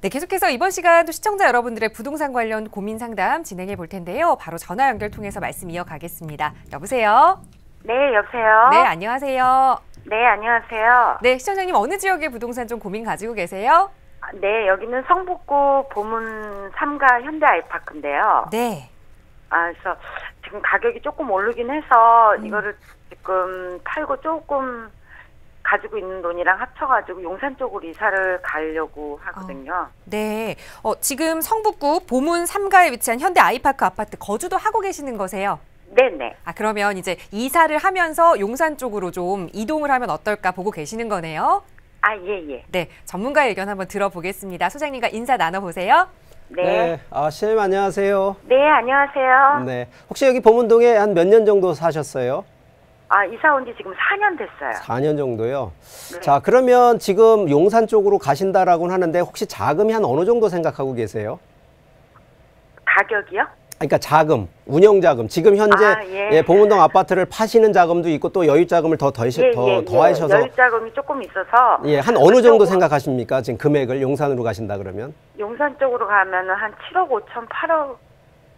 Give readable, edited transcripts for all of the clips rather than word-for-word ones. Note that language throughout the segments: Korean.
네, 계속해서 이번 시간도 시청자 여러분들의 부동산 관련 고민 상담 진행해 볼 텐데요. 바로 전화 연결 통해서 말씀 이어가겠습니다. 여보세요? 네, 여보세요? 네, 안녕하세요. 네, 안녕하세요. 네, 시청자님 어느 지역의 부동산 좀 고민 가지고 계세요? 네, 여기는 성북구 보문 3가 현대 아이파크인데요. 네. 그래서 지금 가격이 조금 오르긴 해서 이거를 지금 팔고 조금 가지고 있는 돈이랑 합쳐가지고 용산 쪽으로 이사를 가려고 하거든요. 네. 지금 성북구 보문 3가에 위치한 현대 아이파크 아파트 거주도 하고 계시는 거세요? 네네. 그러면 이제 이사를 하면서 용산 쪽으로 좀 이동을 하면 어떨까 보고 계시는 거네요? 예. 네. 전문가의 의견 한번 들어보겠습니다. 소장님과 인사 나눠보세요. 네. 시장님 안녕하세요. 네, 안녕하세요. 네. 혹시 여기 보문동에 한 몇 년 정도 사셨어요? 이사 온 지 지금 4년 됐어요. 4년 정도요? 네. 자, 그러면 지금 용산 쪽으로 가신다라고는 하는데 혹시 자금이 한 어느 정도 생각하고 계세요? 가격이요? 그러니까 자금, 운영 자금. 지금 현재 예. 보문동 아파트를 파시는 자금도 있고 또 여유 자금을 더 더하셔서 여유 자금이 조금 있어서 한 어느 정도 생각하십니까? 지금 금액을 용산으로 가신다 그러면? 용산 쪽으로 가면은 한 7억 5천, 8억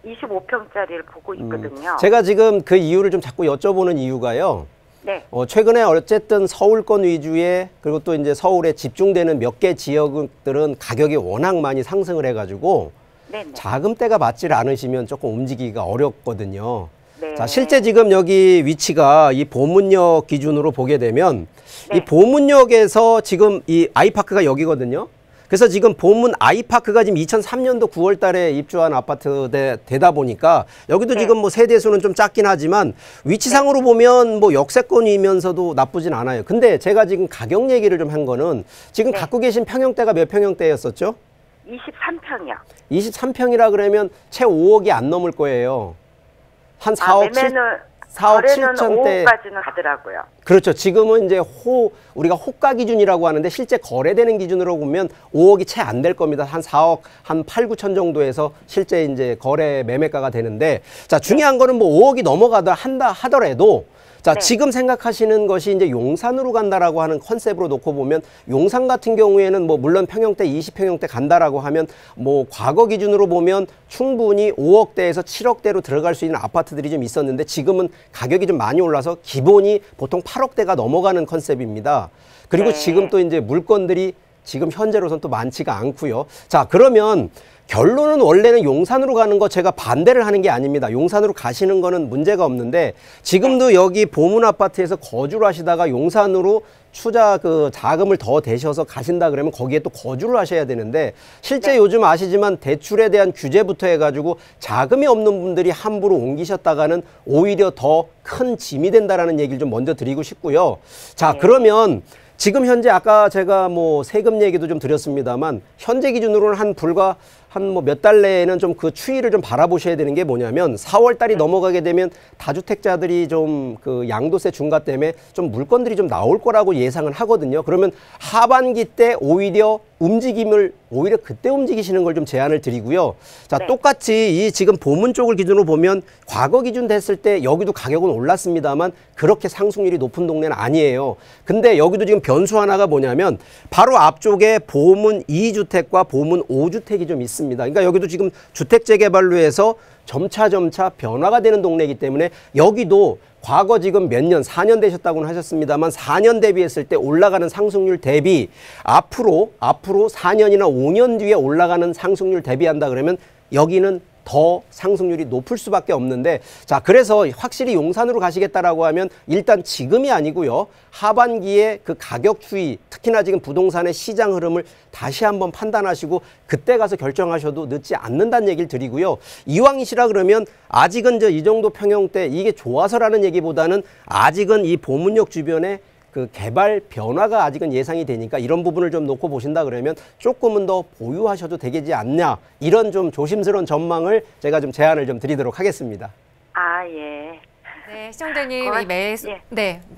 25평짜리를 보고 있거든요. 제가 지금 그 이유를 좀 자꾸 여쭤보는 이유가요. 네. 최근에 어쨌든 서울권 위주의 그리고 또 이제 서울에 집중되는 몇 개 지역들은 가격이 워낙 많이 상승을 해가지고 네네. 자금대가 맞질 않으시면 조금 움직이기가 어렵거든요. 네. 자, 실제 지금 여기 위치가 이 보문역 기준으로 보게 되면 네. 이 보문역에서 지금 이 아이파크가 여기거든요. 그래서 지금 보문 아이파크가 지금 2003년도 9월 달에 입주한 아파트 되다 보니까 여기도 네. 지금 뭐 세대수는 좀 작긴 하지만 위치상으로 보면 뭐 역세권이면서도 나쁘진 않아요. 근데 제가 지금 가격 얘기를 좀 한 거는 지금 갖고 계신 평형대가 몇 평형대였었죠? 23평이요. 23평이라 그러면 채 5억이 안 넘을 거예요. 한 4억 7, 4억 7천대. 5억까지는 가더라고요. 그렇죠. 지금은 이제 우리가 호가 기준이라고 하는데 실제 거래되는 기준으로 보면 5억이 채 안 될 겁니다. 한 4억, 한 8, 9천 정도에서 실제 이제 거래 매매가가 되는데 자, 중요한 거는 뭐 5억이 한다 하더라도 자, 지금 생각하시는 것이 이제 용산으로 간다라고 하는 컨셉으로 놓고 보면 용산 같은 경우에는 뭐 물론 평형대 20평형대 간다라고 하면 뭐 과거 기준으로 보면 충분히 5억대에서 7억대로 들어갈 수 있는 아파트들이 좀 있었는데 지금은 가격이 좀 많이 올라서 기본이 보통 8억대가 넘어가는 컨셉입니다. 그리고 지금 또 이제 물건들이 지금 현재로선 또 많지가 않고요. 자, 그러면 결론은 원래는 용산으로 가는 거 제가 반대를 하는 게 아닙니다. 용산으로 가시는 거는 문제가 없는데 지금도 여기 보문 아파트에서 거주를 하시다가 용산으로 자금을 더 대셔서 가신다 그러면 거기에 또 거주를 하셔야 되는데 실제 요즘 아시지만 대출에 대한 규제부터 해가지고 자금이 없는 분들이 함부로 옮기셨다가는 오히려 더 큰 짐이 된다라는 얘기를 좀 먼저 드리고 싶고요. 자, 그러면 지금 현재 아까 제가 뭐 세금 얘기도 좀 드렸습니다만 현재 기준으로는 불과 한 뭐 몇 달 내에는 좀 그 추이를 좀 바라보셔야 되는 게 뭐냐면 4월 달이 넘어가게 되면 다주택자들이 좀 그 양도세 중과 때문에 좀 물건들이 좀 나올 거라고 예상을 하거든요. 그러면 하반기 때 오히려 그때 움직이시는 걸 좀 제안을 드리고요. 자, 똑같이 이 지금 보문 쪽을 기준으로 보면 과거 기준 됐을 때 여기도 가격은 올랐습니다만 그렇게 상승률이 높은 동네는 아니에요. 근데 여기도 지금 변수 하나가 뭐냐면 바로 앞쪽에 보문 2주택과 보문 5주택이 좀 있습니다. 그러니까 여기도 지금 주택재개발로 해서 점차 변화가 되는 동네이기 때문에 여기도 과거 지금 몇 년, 4년 되셨다고는 하셨습니다만 4년 대비했을 때 올라가는 상승률 대비 앞으로 4년이나 5년 뒤에 올라가는 상승률 대비한다 그러면 여기는 더 상승률이 높을 수밖에 없는데 자, 그래서 확실히 용산으로 가시겠다라고 하면 일단 지금이 아니고요. 하반기에 그 가격 추이, 특히나 지금 부동산의 시장 흐름을 다시 한번 판단하시고 그때 가서 결정하셔도 늦지 않는다는 얘기를 드리고요. 이왕이시라 그러면 아직은 이 정도 평형대 이게 좋아서라는 얘기보다는 아직은 이 보문역 주변에 그 개발 변화가 아직은 예상이 되니까 이런 부분을 좀 놓고 보신다 그러면 조금은 더 보유하셔도 되겠지 않냐 이런 좀 조심스러운 전망을 제가 좀 제안을 좀 드리도록 하겠습니다. 예. 네, 시청자님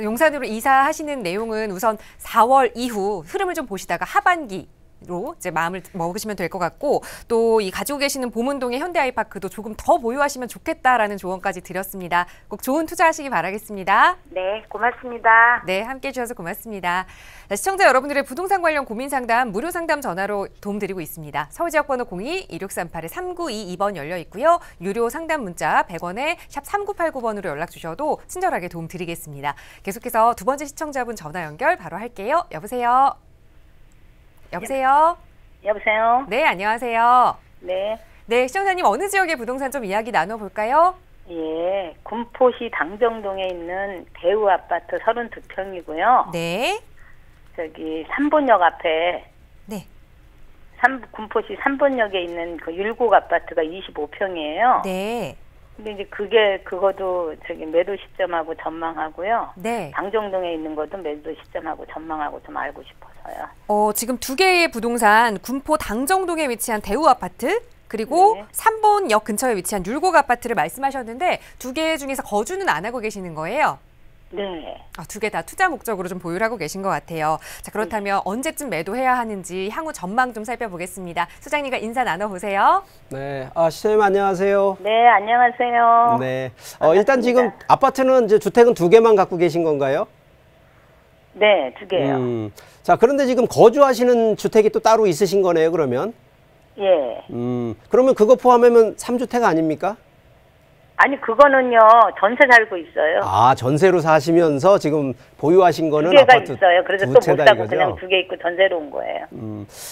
용산으로 이사하시는 내용은 우선 4월 이후 흐름을 좀 보시다가 하반기 로 이제 마음을 먹으시면 될 것 같고 또 이 가지고 계시는 보문동의 현대아이파크도 조금 더 보유하시면 좋겠다라는 조언까지 드렸습니다. 꼭 좋은 투자하시기 바라겠습니다. 네, 고맙습니다. 네, 함께해 주셔서 고맙습니다. 자, 시청자 여러분들의 부동산 관련 고민 상담 무료 상담 전화로 도움드리고 있습니다. 서울지역번호 02-2638-3922번 열려 있고요. 유료 상담 문자 100원에 샵 3989번으로 연락 주셔도 친절하게 도움 드리겠습니다. 계속해서 두 번째 시청자분 전화 연결 바로 할게요. 여보세요. 여보세요. 여보세요. 네, 안녕하세요. 네. 네, 시청자님 어느 지역의 부동산 좀 이야기 나눠볼까요? 예, 군포시 당정동에 있는 대우 아파트 32평이고요. 네. 저기 3번역 앞에 네. 군포시 3번역에 있는 그 율곡 아파트가 25평이에요. 네. 근데 이제 그거도 저기 매도 시점하고 전망하고요. 네. 당정동에 있는 것도 매도 시점하고 전망하고 좀 알고 싶어서요. 지금 두 개의 부동산 군포 당정동에 위치한 대우 아파트 그리고 네. 3번역 근처에 위치한 율곡 아파트를 말씀하셨는데 두 개 중에서 거주는 안 하고 계시는 거예요? 네. 두 개 다 투자 목적으로 좀 보유를 하고 계신 것 같아요. 자, 그렇다면 언제쯤 매도해야 하는지 향후 전망 좀 살펴보겠습니다. 소장님과 인사 나눠보세요. 네, 시청자님 안녕하세요. 네, 안녕하세요. 네, 일단 지금 아파트는 이제 주택은 두 개만 갖고 계신 건가요? 네, 두 개요. 자, 그런데 지금 거주하시는 주택이 또 따로 있으신 거네요, 그러면? 예. 그러면 그거 포함하면 3주택 아닙니까? 아니, 그거는요, 전세 살고 있어요. 전세로 사시면서 지금 보유하신 거는 두 개가 아파트 있어요. 그래서 두 또 못 채다 사고 이거죠? 그냥 두 개 있고 전세로 온 거예요.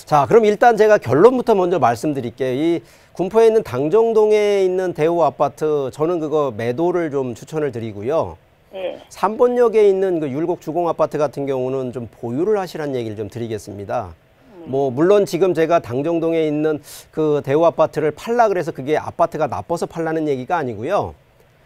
자, 그럼 일단 제가 결론부터 먼저 말씀드릴게요. 이 군포에 있는 당정동에 있는 대우 아파트, 저는 그거 매도를 좀 추천을 드리고요. 예. 3번역에 있는 그 율곡 주공 아파트 같은 경우는 좀 보유를 하시라는 얘기를 좀 드리겠습니다. 물론 지금 제가 당정동에 있는 그 대우 아파트를 팔라 그래서 그게 아파트가 나빠서 팔라는 얘기가 아니고요.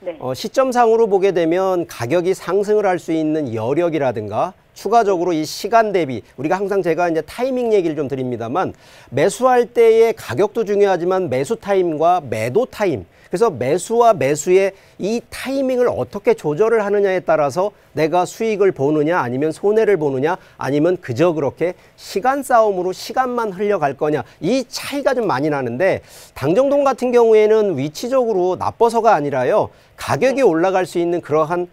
네. 시점상으로 보게 되면 가격이 상승을 할 수 있는 여력이라든가 추가적으로 이 시간 대비, 우리가 항상 제가 이제 타이밍 얘기를 좀 드립니다만, 매수할 때의 가격도 중요하지만 매수 타임과 매도 타임, 그래서 매수와 매수의 이 타이밍을 어떻게 조절을 하느냐에 따라서 내가 수익을 보느냐 아니면 손해를 보느냐 아니면 그저 그렇게 시간 싸움으로 시간만 흘려갈 거냐, 이 차이가 좀 많이 나는데, 당정동 같은 경우에는 위치적으로 나빠서가 아니라요, 가격이 올라갈 수 있는 그러한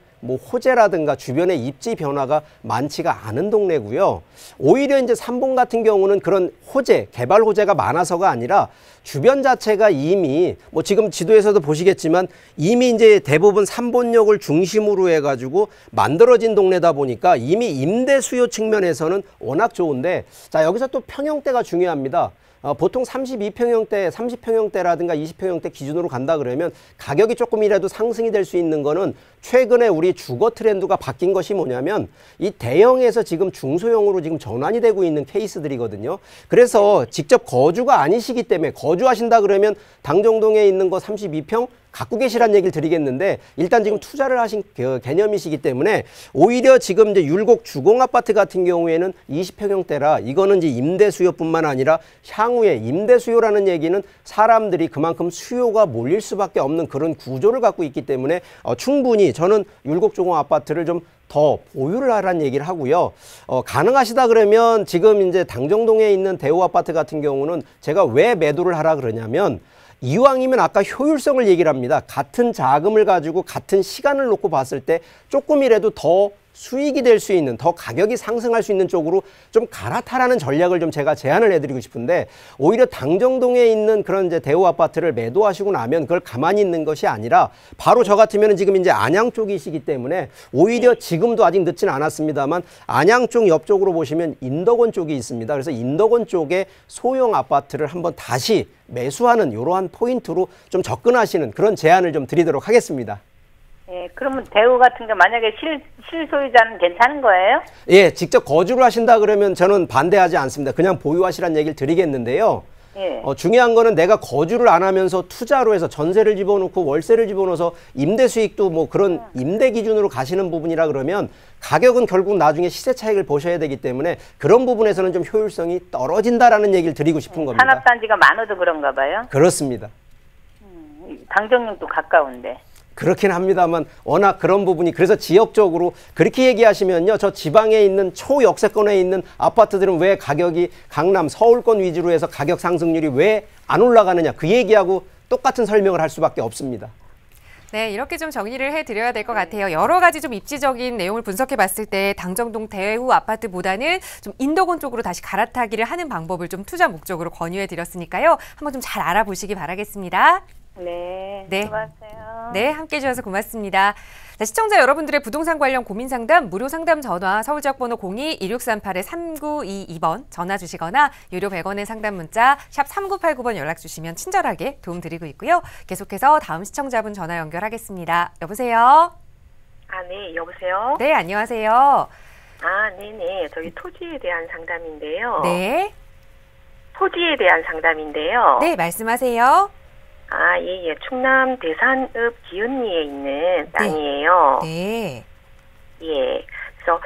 호재라든가 주변의 입지 변화가 많지가 않은 동네고요. 오히려 이제 3번 같은 경우는 그런 호재, 개발 호재가 많아서가 아니라 주변 자체가 이미 지금 지도에서도 보시겠지만 이미 이제 대부분 3번역을 중심으로 해가지고 만들어진 동네다 보니까 이미 임대 수요 측면에서는 워낙 좋은데, 자, 여기서 또 평형대가 중요합니다. 보통 32평형대, 30평형대라든가 20평형대 기준으로 간다 그러면 가격이 조금이라도 상승이 될 수 있는 거는 최근에 우리 주거 트렌드가 바뀐 것이 뭐냐면 이 대형에서 지금 중소형으로 지금 전환이 되고 있는 케이스들이거든요. 그래서 직접 거주가 아니시기 때문에, 거주하신다 그러면 당정동에 있는 거 32평 갖고 계시란 얘기를 드리겠는데, 일단 지금 투자를 하신 개념이시기 때문에 오히려 지금 이제 율곡 주공 아파트 같은 경우에는 20평형대라 이거는 이제 임대 수요뿐만 아니라 향후에 임대 수요라는 얘기는 사람들이 그만큼 수요가 몰릴 수밖에 없는 그런 구조를 갖고 있기 때문에 충분히 저는 율곡 주공 아파트를 좀 더 보유를 하라는 얘기를 하고요. 가능하시다 그러면 지금 이제 당정동에 있는 대우 아파트 같은 경우는 제가 왜 매도를 하라 그러냐면, 이왕이면 아까 효율성을 얘기를 합니다. 같은 자금을 가지고 같은 시간을 놓고 봤을 때 조금이라도 더 수익이 될 수 있는, 더 가격이 상승할 수 있는 쪽으로 좀 갈아타라는 전략을 좀 제가 제안을 해드리고 싶은데, 오히려 당정동에 있는 그런 이제 대우 아파트를 매도하시고 나면 그걸 가만히 있는 것이 아니라 바로 저 같으면 지금 이제 안양 쪽이시기 때문에 오히려 지금도 아직 늦지는 않았습니다만 안양 쪽 옆쪽으로 보시면 인덕원 쪽이 있습니다. 그래서 인덕원 쪽에 소형 아파트를 한번 다시 매수하는 이러한 포인트로 좀 접근하시는 그런 제안을 좀 드리도록 하겠습니다. 예, 그러면 대우 같은 게 만약에 실소유자는 괜찮은 거예요? 예, 직접 거주를 하신다 그러면 저는 반대하지 않습니다. 그냥 보유하시라는 얘기를 드리겠는데요. 예. 중요한 거는 내가 거주를 안 하면서 투자로 해서 전세를 집어넣고 월세를 집어넣어서 임대 수익도 그런 임대 기준으로 가시는 부분이라 그러면 가격은 결국 나중에 시세 차익을 보셔야 되기 때문에 그런 부분에서는 좀 효율성이 떨어진다라는 얘기를 드리고 싶은 겁니다. 산업단지가 많아도 그런가 봐요? 그렇습니다. 당정역도 가까운데. 그렇긴 합니다만 워낙 그런 부분이 그래서 지역적으로 그렇게 얘기하시면요. 저 지방에 있는 초역세권에 있는 아파트들은 왜 가격이 강남, 서울권 위주로 해서 가격 상승률이 왜 안 올라가느냐 그 얘기하고 똑같은 설명을 할 수밖에 없습니다. 네, 이렇게 좀 정리를 해드려야 될 것 같아요. 여러 가지 좀 입지적인 내용을 분석해 봤을 때 당정동 대우 아파트보다는 좀 인도권 쪽으로 다시 갈아타기를 하는 방법을 좀 투자 목적으로 권유해 드렸으니까요. 한번 좀 잘 알아보시기 바라겠습니다. 네. 네. 수고하세요. 네, 함께해 주셔서 고맙습니다. 자, 시청자 여러분들의 부동산 관련 고민 상담, 무료 상담 전화 서울지역번호 02-1638-3922번 전화 주시거나 유료 100원의 상담 문자 샵 3989번 연락 주시면 친절하게 도움 드리고 있고요. 계속해서 다음 시청자분 전화 연결하겠습니다. 여보세요? 아, 네, 여보세요? 네, 안녕하세요. 아, 네네. 저기 토지에 대한 상담인데요. 네. 토지에 대한 상담인데요. 네, 말씀하세요. 아, 예. 충남 대산읍 기은리에 있는 땅이에요. 네. 예. 그래서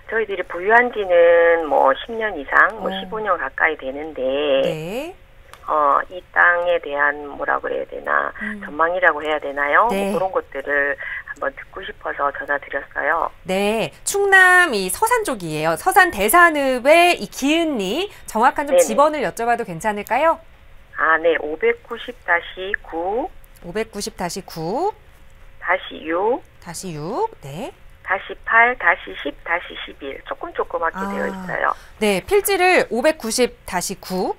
저희들이 보유한 지는 뭐 10년 이상, 뭐 15년 가까이 되는데, 네. 이 땅에 대한 뭐라 그래야 되나, 전망이라고 해야 되나요? 네. 뭐 그런 것들을 한번 듣고 싶어서 전화드렸어요. 네, 충남 이 서산 쪽이에요. 서산 대산읍의 이 기은리 정확한 좀 네네. 지번을 여쭤봐도 괜찮을까요? 아, 네. 590-9 590-9 -6 -6 네. -8 -10 -11 조그맣게 되어 있어요. 네, 필지를 590-9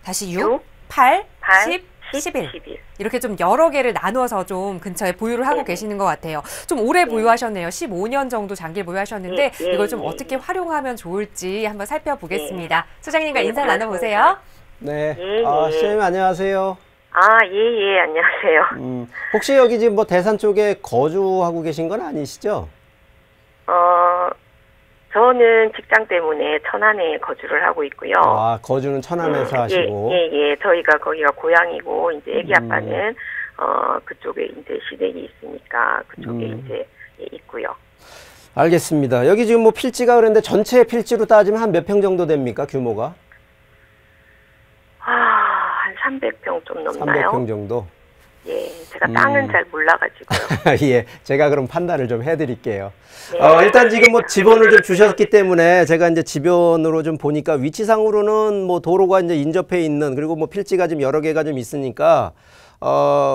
-6 6, 8 8, 10 11 11. 이렇게 좀 여러 개를 나누어서 좀 근처에 보유를 하고 네네. 계시는 것 같아요. 좀 오래 보유하셨네요. 15년 정도 장기를 보유하셨는데 예, 예, 이걸 좀 예, 어떻게 예. 활용하면 좋을지 한번 살펴보겠습니다. 소장님과 네, 인사 고맙습니다. 나눠보세요. 네. 예, 아, 예. 시장님 안녕하세요. 아, 예, 안녕하세요. 혹시 여기 지금 뭐 대산 쪽에 거주하고 계신 건 아니시죠? 저는 직장 때문에 천안에 거주를 하고 있고요. 아, 거주는 천안에서 하시고. 예. 저희가 거기가 고향이고, 이제 애기 아빠는, 그쪽에 이제 시댁이 있으니까, 그쪽에 이제 있고요. 알겠습니다. 여기 지금 뭐 필지가 그런데 전체 필지로 따지면 한 몇 평 정도 됩니까? 규모가? 한 300평 좀 넘나요? 300평 정도? 예, 제가 땅은 잘 몰라가지고요. 예, 제가 그럼 판단을 좀 해드릴게요. 네. 일단 지금 뭐 지번을 좀 주셨기 때문에 제가 이제 지번으로 좀 보니까 위치상으로는 뭐 도로가 이제 인접해 있는 그리고 뭐 필지가 좀 여러 개가 좀 있으니까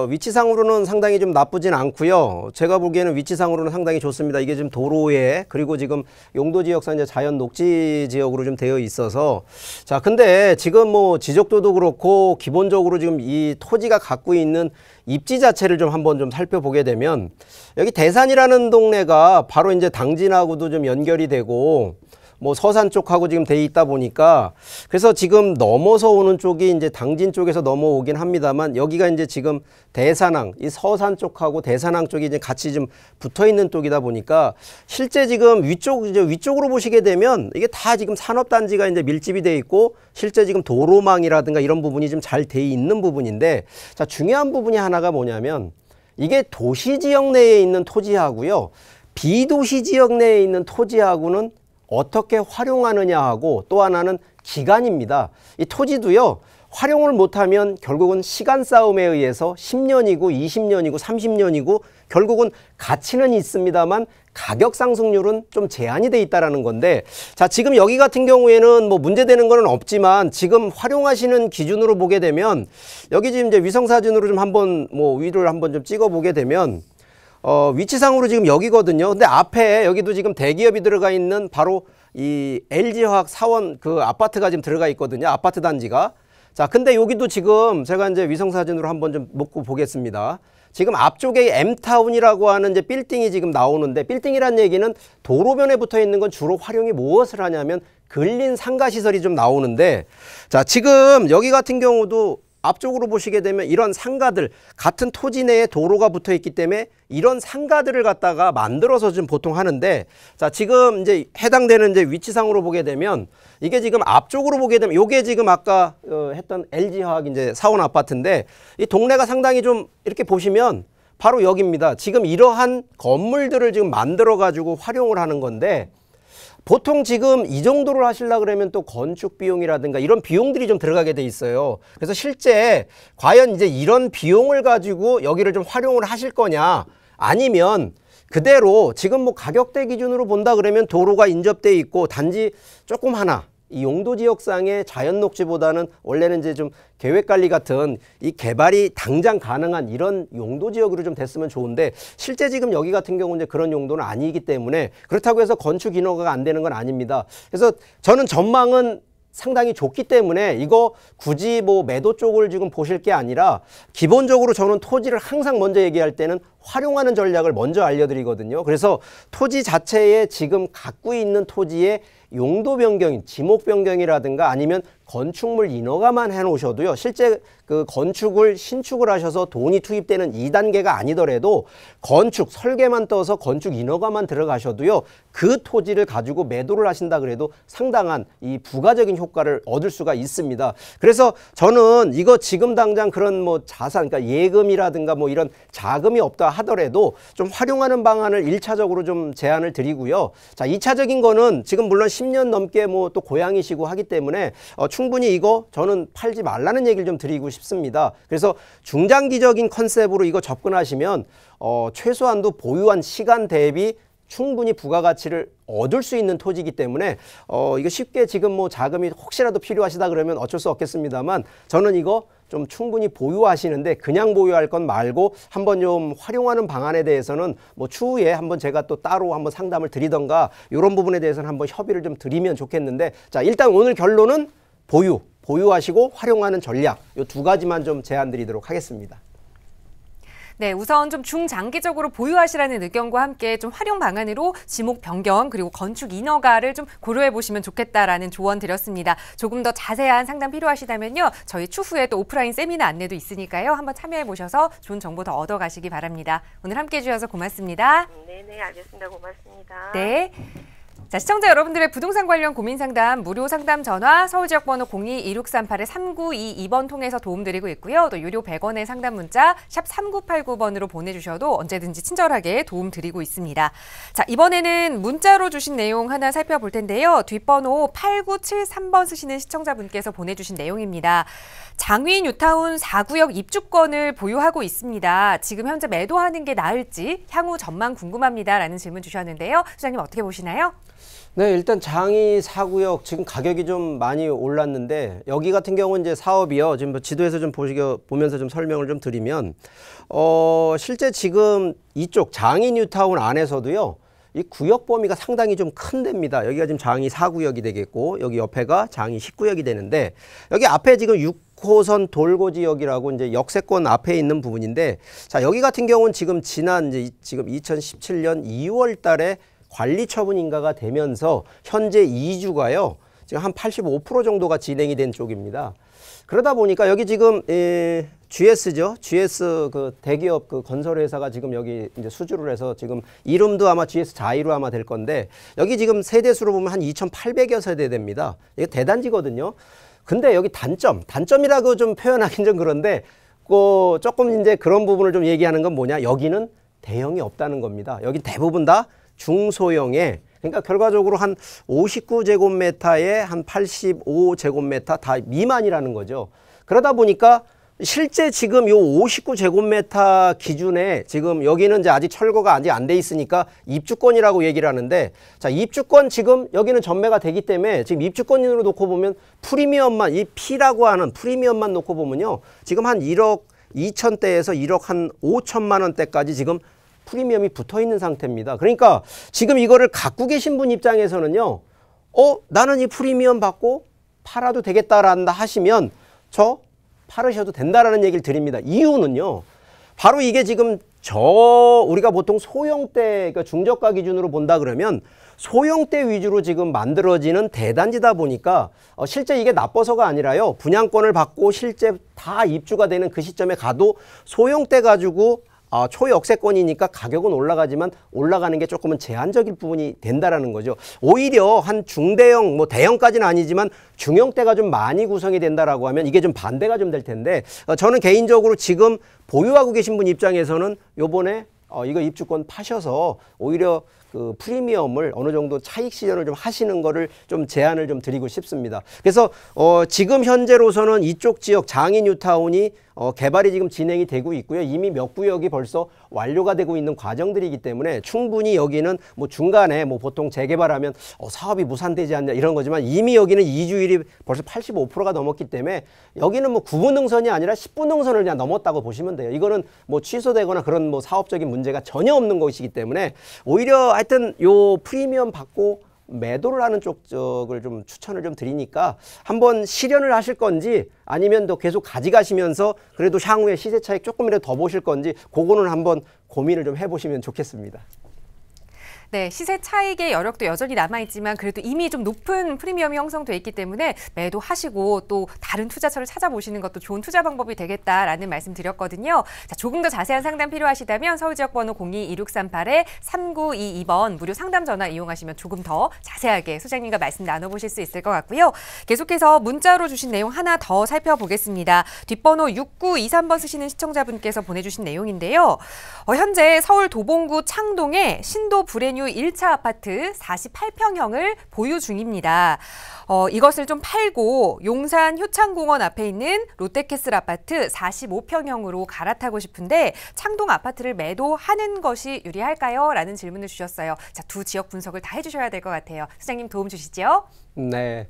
위치상으로는 상당히 좀 나쁘진 않고요. 제가 보기에는 위치상으로는 상당히 좋습니다. 이게 지금 도로에 그리고 지금 용도 지역상 이제 자연 녹지 지역으로 좀 되어 있어서 자, 근데 지금 뭐 지적도도 그렇고 기본적으로 지금 이 토지가 갖고 있는 입지 자체를 좀 한번 좀 살펴보게 되면 여기 대산이라는 동네가 바로 이제 당진하고도 좀 연결이 되고 뭐 서산 쪽하고 지금 돼 있다 보니까 그래서 지금 넘어서 오는 쪽이 이제 당진 쪽에서 넘어오긴 합니다만 여기가 이제 지금 대산항 이 서산 쪽하고 대산항 쪽이 이제 같이 좀 붙어 있는 쪽이다 보니까 실제 지금 위쪽으로 보시게 되면 이게 다 지금 산업단지가 이제 밀집이 돼 있고 실제 지금 도로망이라든가 이런 부분이 좀 잘 돼 있는 부분인데 자, 중요한 부분이 하나가 뭐냐면 이게 도시 지역 내에 있는 토지하고요 비도시 지역 내에 있는 토지하고는 어떻게 활용하느냐 하고 또 하나는 기간입니다. 이 토지도요. 활용을 못하면 결국은 시간 싸움에 의해서 10년이고 20년이고 30년이고 결국은 가치는 있습니다만 가격 상승률은 좀 제한이 돼 있다라는 건데 자, 지금 여기 같은 경우에는 뭐 문제되는 건 없지만 지금 활용하시는 기준으로 보게 되면 여기 지금 이제 위성 사진으로 좀 한번 뭐 위를 한번 좀 찍어 보게 되면 위치상으로 지금 여기거든요. 근데 앞에 여기도 지금 대기업이 들어가 있는 바로 이 LG화학 사원 그 아파트가 지금 들어가 있거든요. 아파트 단지가. 자, 근데 여기도 지금 제가 이제 위성 사진으로 한번 좀 놓고 보겠습니다. 지금 앞쪽에 M타운이라고 하는 이제 빌딩이 지금 나오는데 빌딩이란 얘기는 도로변에 붙어 있는 건 주로 활용이 무엇을 하냐면 근린 상가시설이 좀 나오는데 자, 지금 여기 같은 경우도 앞쪽으로 보시게 되면 이런 상가들 같은 토지 내에 도로가 붙어 있기 때문에 이런 상가들을 갖다가 만들어서 좀 보통 하는데 자, 지금 이제 해당되는 이제 위치상으로 보게 되면 이게 지금 앞쪽으로 보게 되면 요게 지금 아까 했던 LG화학 이제 사원 아파트인데 이 동네가 상당히 좀 이렇게 보시면 바로 여기입니다. 지금 이러한 건물들을 지금 만들어 가지고 활용을 하는 건데 보통 지금 이 정도를 하시려고 그러면 또 건축 비용이라든가 이런 비용들이 좀 들어가게 돼 있어요. 그래서 실제 과연 이제 이런 비용을 가지고 여기를 좀 활용을 하실 거냐 아니면 그대로 지금 뭐 가격대 기준으로 본다 그러면 도로가 인접돼 있고 단지 조금 하나 이 용도 지역상의 자연 녹지보다는 원래는 이제 좀 계획 관리 같은 이 개발이 당장 가능한 이런 용도 지역으로 좀 됐으면 좋은데 실제 지금 여기 같은 경우는 이제 그런 용도는 아니기 때문에 그렇다고 해서 건축 인허가가 안 되는 건 아닙니다. 그래서 저는 전망은 상당히 좋기 때문에 이거 굳이 뭐 매도 쪽을 지금 보실 게 아니라 기본적으로 저는 토지를 항상 먼저 얘기할 때는 활용하는 전략을 먼저 알려드리거든요. 그래서 토지 자체에 지금 갖고 있는 토지에 용도 변경인 지목 변경이라든가 아니면 건축물 인허가만 해놓으셔도요. 실제 그 건축을 신축을 하셔서 돈이 투입되는 2단계가 아니더라도 건축 설계만 떠서 건축 인허가만 들어가셔도요. 그 토지를 가지고 매도를 하신다 그래도 상당한 이 부가적인 효과를 얻을 수가 있습니다. 그래서 저는 이거 지금 당장 그런 뭐 자산, 그러니까 예금이라든가 뭐 이런 자금이 없다 하더라도 좀 활용하는 방안을 1차적으로 좀 제안을 드리고요. 자, 2차적인 거는 지금 물론 10년 넘게 뭐 또 고향이시고 하기 때문에 충분히 이거 저는 팔지 말라는 얘기를 좀 드리고 싶습니다. 그래서 중장기적인 컨셉으로 이거 접근하시면 최소한도 보유한 시간 대비 충분히 부가가치를 얻을 수 있는 토지이기 때문에 이거 쉽게 지금 뭐 자금이 혹시라도 필요하시다 그러면 어쩔 수 없겠습니다만 저는 이거 좀 충분히 보유하시는데 그냥 보유할 건 말고 한번 좀 활용하는 방안에 대해서는 뭐 추후에 한번 제가 또 따로 한번 상담을 드리던가 이런 부분에 대해서는 한번 협의를 좀 드리면 좋겠는데 자, 일단 오늘 결론은 보유하시고 활용하는 전략 이 두 가지만 좀 제안 드리도록 하겠습니다. 네, 우선 좀 중장기적으로 보유하시라는 의견과 함께 좀 활용 방안으로 지목 변경 그리고 건축 인허가를 좀 고려해 보시면 좋겠다라는 조언 드렸습니다. 조금 더 자세한 상담 필요하시다면요. 저희 추후에 또 오프라인 세미나 안내도 있으니까요. 한번 참여해 보셔서 좋은 정보 더 얻어 가시기 바랍니다. 오늘 함께 해 주셔서 고맙습니다. 네네, 알겠습니다. 고맙습니다. 네. 자, 시청자 여러분들의 부동산 관련 고민 상담 무료 상담 전화 서울지역번호 02-2638-3922번 통해서 도움드리고 있고요. 또 유료 100원의 상담 문자 샵 3989번으로 보내주셔도 언제든지 친절하게 도움드리고 있습니다. 자, 이번에는 문자로 주신 내용 하나 살펴볼 텐데요. 뒷번호 8973번 쓰시는 시청자분께서 보내주신 내용입니다. 장위 뉴타운 4구역 입주권을 보유하고 있습니다. 지금 현재 매도하는 게 나을지 향후 전망 궁금합니다. 라는 질문 주셨는데요. 소장님 어떻게 보시나요? 네, 일단 장위 4구역 지금 가격이 좀 많이 올랐는데 여기 같은 경우는 이제 사업이요. 지금 지도에서 좀 보면서 좀 설명을 좀 드리면 실제 지금 이쪽 장위 뉴타운 안에서도요. 이 구역 범위가 상당히 좀 큰 데입니다. 여기가 지금 장위 4구역이 되겠고 여기 옆에가 장위 10구역이 되는데 여기 앞에 지금 6호선 돌고지역이라고 이제 역세권 앞에 있는 부분인데 자, 여기 같은 경우는 지금 지난 지금 2017년 2월 달에 관리 처분 인가가 되면서 현재 이주가요. 지금 한 85% 정도가 진행이 된 쪽입니다. 그러다 보니까 여기 지금 GS죠. GS 그 대기업 그 건설회사가 지금 여기 이제 수주를 해서 지금 이름도 아마 GS 자이로 아마 될 건데 여기 지금 세대수로 보면 한 2,800여 세대 됩니다. 이게 대단지거든요. 근데 여기 단점이라고 좀 표현하긴 좀 그런데 조금 이제 그런 부분을 좀 얘기하는 건 뭐냐? 여기는 대형이 없다는 겁니다. 여기 대부분 다 중소형에 그러니까 결과적으로 한 59제곱미터에 한 85제곱미터 다 미만이라는 거죠. 그러다 보니까 실제 지금 요 59제곱미터 기준에 지금 여기는 이제 아직 철거가 아직 안 돼 있으니까 입주권이라고 얘기를 하는데 자, 입주권 지금 여기는 전매가 되기 때문에 지금 입주권으로 놓고 보면 프리미엄만 이 P라고 하는 프리미엄만 놓고 보면요. 지금 한 1억 2천대에서 1억 한 5천만 원대까지 지금 프리미엄이 붙어 있는 상태입니다. 그러니까 지금 이거를 갖고 계신 분 입장에서는요. 나는 이 프리미엄 받고 팔아도 되겠다란다 하시면 저 팔으셔도 된다라는 얘기를 드립니다. 이유는요. 바로 이게 지금 우리가 보통 소형대 그러니까 중저가 기준으로 본다 그러면 소형대 위주로 지금 만들어지는 대단지다 보니까 실제 이게 나빠서가 아니라요. 분양권을 받고 실제 다 입주가 되는 그 시점에 가도 소형대 가지고 초역세권이니까 가격은 올라가지만 올라가는 게 조금은 제한적일 부분이 된다라는 거죠. 오히려 한 중대형, 뭐 대형까지는 아니지만 중형대가 좀 많이 구성이 된다라고 하면 이게 좀 반대가 좀 될 텐데 저는 개인적으로 지금 보유하고 계신 분 입장에서는 요번에 이거 입주권 파셔서 오히려 그 프리미엄을 어느 정도 차익 실현을 좀 하시는 거를 좀 제안을 좀 드리고 싶습니다. 그래서 지금 현재로서는 이쪽 지역 장인 뉴타운이 개발이 지금 진행이 되고 있고요. 이미 몇 구역이 벌써 완료가 되고 있는 과정들이기 때문에 충분히 여기는 뭐 중간에 뭐 보통 재개발하면 사업이 무산되지 않냐 이런 거지만 이미 여기는 이주율이 벌써 85%가 넘었기 때문에 여기는 뭐 9분 능선이 아니라 10분 능선을 그냥 넘었다고 보시면 돼요. 이거는 뭐 취소되거나 그런 뭐 사업적인 문제가 전혀 없는 것이기 때문에 오히려 하여튼 요 프리미엄 받고 매도를 하는 쪽을 좀 추천을 좀 드리니까 한번 실현을 하실 건지 아니면 또 계속 가져가시면서 그래도 향후에 시세 차익 조금이라도 더 보실 건지 그거는 한번 고민을 좀 해보시면 좋겠습니다. 네, 시세 차익의 여력도 여전히 남아있지만 그래도 이미 좀 높은 프리미엄이 형성돼 있기 때문에 매도하시고 또 다른 투자처를 찾아보시는 것도 좋은 투자 방법이 되겠다라는 말씀 드렸거든요. 자, 조금 더 자세한 상담 필요하시다면 서울지역번호 02-2638-3922번 무료 상담 전화 이용하시면 조금 더 자세하게 소장님과 말씀 나눠보실 수 있을 것 같고요. 계속해서 문자로 주신 내용 하나 더 살펴보겠습니다. 뒷번호 6923번 쓰시는 시청자분께서 보내주신 내용인데요. 현재 서울 도봉구 창동에 신도 브레뉴 1차 아파트 48평형을 보유 중입니다. 이것을 좀 팔고 용산 효창공원 앞에 있는 롯데캐슬 아파트 45평형으로 갈아타고 싶은데 창동 아파트를 매도하는 것이 유리할까요? 라는 질문을 주셨어요. 자, 두 지역 분석을 다 해주셔야 될 것 같아요. 소장님 도움 주시죠? 네.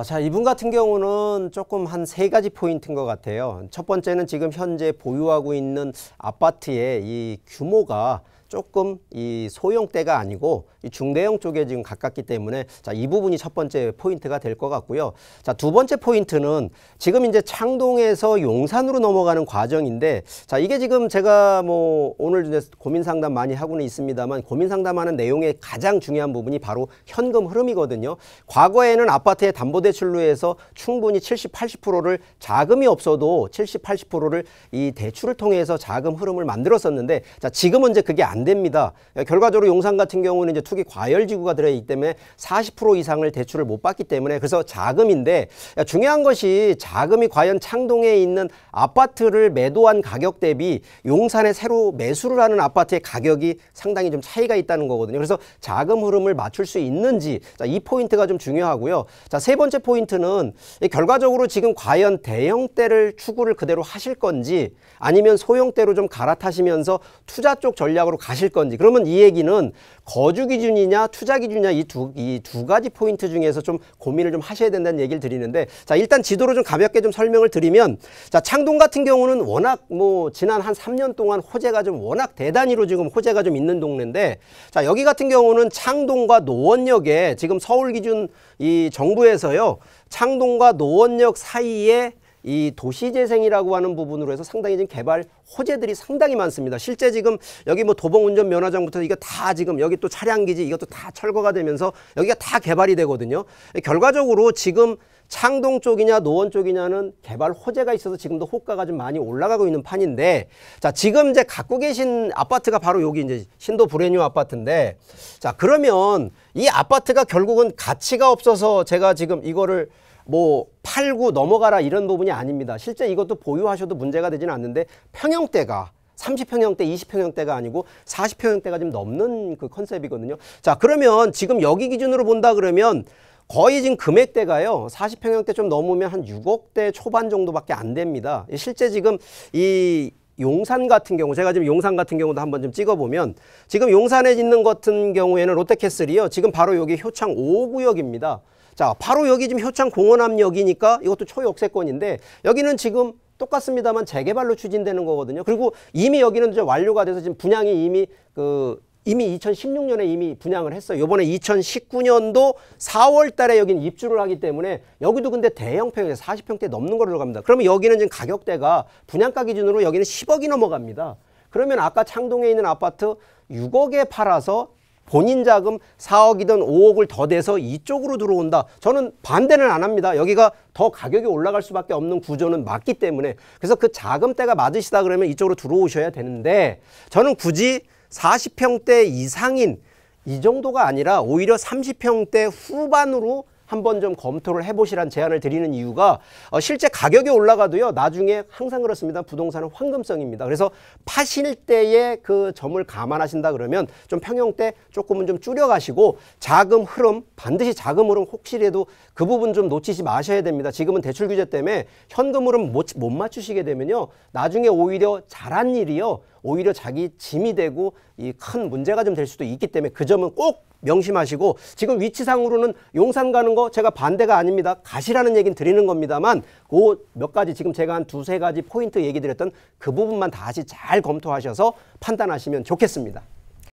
자, 이분 같은 경우는 조금 한 3가지 포인트인 것 같아요. 첫 번째는 지금 현재 보유하고 있는 아파트의 이 규모가 조금 이 소형대가 아니고 이 중대형 쪽에 지금 가깝기 때문에 자, 이 부분이 첫 번째 포인트가 될 것 같고요. 자, 두 번째 포인트는 지금 이제 창동에서 용산으로 넘어가는 과정인데 자, 이게 지금 제가 뭐 오늘 이제 고민 상담 많이 하고는 있습니다만 고민 상담하는 내용의 가장 중요한 부분이 바로 현금 흐름이거든요. 과거에는 아파트의 담보대출로 해서 충분히 70, 80%를 자금이 없어도 70, 80%를 이 대출을 통해서 자금 흐름을 만들었었는데 자, 지금은 이제 그게 안 됩니다. 결과적으로 용산 같은 경우는 이제 투기 과열지구가 들어있기 때문에 40% 이상을 대출을 못 받기 때문에 그래서 자금인데 중요한 것이 자금이 과연 창동에 있는 아파트를 매도한 가격 대비 용산에 새로 매수를 하는 아파트의 가격이 상당히 좀 차이가 있다는 거거든요. 그래서 자금 흐름을 맞출 수 있는지 자, 이 포인트가 좀 중요하고요. 자, 세 번째 포인트는 결과적으로 지금 과연 대형대를 추구를 그대로 하실 건지 아니면 소형대로 좀 갈아타시면서 투자 쪽 전략으로 가실 건지 그러면 이 얘기는 거주 기준이냐 투자 기준이냐 이 두 가지 포인트 중에서 좀 고민을 좀 하셔야 된다는 얘기를 드리는데 자, 일단 지도로 좀 가볍게 좀 설명을 드리면 자, 창동 같은 경우는 워낙 뭐 지난 한 3년 동안 호재가 좀 워낙 대단위로 지금 호재가 좀 있는 동네인데 자, 여기 같은 경우는 창동과 노원역에 지금 서울 기준 이 정부에서요 창동과 노원역 사이에 이 도시재생이라고 하는 부분으로 해서 상당히 지금 개발 호재들이 상당히 많습니다. 실제 지금 여기 뭐 도봉운전면허장부터 이거 다 지금 여기 또 차량기지 이것도 다 철거가 되면서 여기가 다 개발이 되거든요. 결과적으로 지금 창동 쪽이냐 노원 쪽이냐는 개발 호재가 있어서 지금도 호가가 좀 많이 올라가고 있는 판인데 자, 지금 이제 갖고 계신 아파트가 바로 여기 이제 신도 브레뉴 아파트인데 자, 그러면 이 아파트가 결국은 가치가 없어서 제가 지금 이거를 뭐 팔고 넘어가라 이런 부분이 아닙니다. 실제 이것도 보유하셔도 문제가 되지는 않는데 평형대가 30평형대, 20평형대가 아니고 40평형대가 좀 넘는 그 컨셉이거든요. 자, 그러면 지금 여기 기준으로 본다 그러면 거의 지금 금액대가요 40평형대 좀 넘으면 한 6억대 초반 정도밖에 안 됩니다. 실제 지금 이 용산 같은 경우 제가 지금 용산 같은 경우도 한번 좀 찍어보면 지금 용산에 있는 같은 경우에는 롯데캐슬이요 지금 바로 여기 효창 5구역입니다. 자, 바로 여기 지금 효창공원암역이니까 이것도 초역세권인데 여기는 지금 똑같습니다만 재개발로 추진되는 거거든요. 그리고 이미 여기는 이제 완료가 돼서 지금 분양이 이미 2016년에 이미 분양을 했어요. 이번에 2019년도 4월 달에 여기는 입주를 하기 때문에 여기도 근데 대형평에 40평대 넘는 거로 들어갑니다. 그러면 여기는 지금 가격대가 분양가 기준으로 여기는 10억이 넘어갑니다. 그러면 아까 창동에 있는 아파트 6억에 팔아서 본인 자금 4억이든 5억을 더 대서 이쪽으로 들어온다. 저는 반대는 안 합니다. 여기가 더 가격이 올라갈 수밖에 없는 구조는 맞기 때문에. 그래서 그 자금대가 맞으시다 그러면 이쪽으로 들어오셔야 되는데 저는 굳이 40평대 이상인 이 정도가 아니라 오히려 30평대 후반으로 한번 좀 검토를 해보시란 제안을 드리는 이유가 실제 가격이 올라가도요. 나중에 항상 그렇습니다. 부동산은 황금성입니다. 그래서 파실 때의 그 점을 감안하신다 그러면 좀 평형대 조금은 좀 줄여가시고 자금 흐름 반드시 자금 흐름 혹시라도 그 부분 좀 놓치지 마셔야 됩니다. 지금은 대출 규제 때문에 현금 흐름 못 맞추시게 되면요. 나중에 오히려 잘한 일이요. 오히려 자기 짐이 되고 이 큰 문제가 좀 될 수도 있기 때문에 그 점은 꼭 명심하시고 지금 위치상으로는 용산 가는 거 제가 반대가 아닙니다. 가시라는 얘기는 드리는 겁니다만 그 몇 가지 지금 제가 한 2-3가지 포인트 얘기 드렸던 그 부분만 다시 잘 검토하셔서 판단하시면 좋겠습니다.